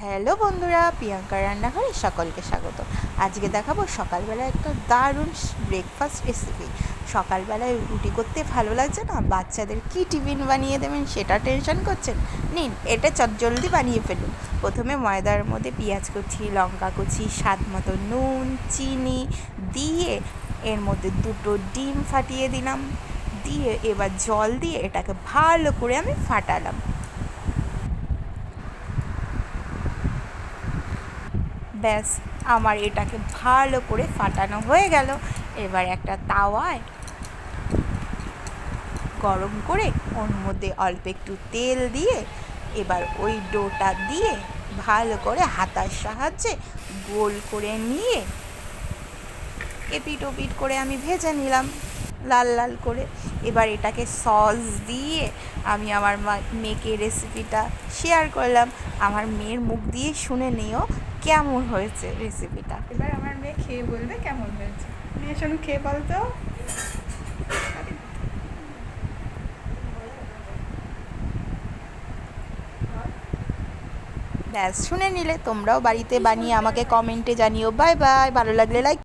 Hello বন্ধুরা, প্রিয়াঙ্কার রান্নাঘরে সকলকে স্বাগত। আজকে দেখাবো সকালবেলা একটা দারুণ ব্রেকফাস্ট রেসিপি। সকালবেলায় রুটি করতে ভালো লাগছে না, বাচ্চাদের কি টিফিন বানিয়ে দেবেন সেটা টেনশন করছেন, নিন এটা চটজলদি বানিয়ে ফেলুন। প্রথমে ময়দার মধ্যে পেঁয়াজ কুচি, লঙ্কা কুচি, স্বাদ মতো নুন, চিনি দিয়ে এর মধ্যে 2টো ডিম ফাটিয়ে দিলাম, দিয়ে এবার জল দিয়ে এটাকে ভালো করে আমি ফাটালাম। ব্যাস, আমার এটাকে ভালো করে ফাটানো হয়ে গেল। এবার একটা তাওয়ায় গরম করে ওর মধ্যে অল্প একটু তেল দিয়ে এবার ওই ডোটা দিয়ে ভালো করে হাতার সাহায্যে গোল করে নিয়ে এপিট ওপিট করে আমি ভেজে নিলাম লাল লাল করে। এবার এটাকে সস দিয়ে আমি আমার মেয়েকে রেসিপিটা শেয়ার করলাম। আমার মেয়ের মুখ দিয়ে শুনে নিও কেমন হয়েছে রেসিপিটা। এবার আমার মেয়ে খেয়ে বলবে কেমন হয়েছে। মেয়ে শোনো, খেয়ে বলতো। ব্যাস, শুনে নিলে তোমরাও বাড়িতে বানিয়ে আমাকে কমেন্টে জানিও। বাই বাই, ভালো লাগলে লাইক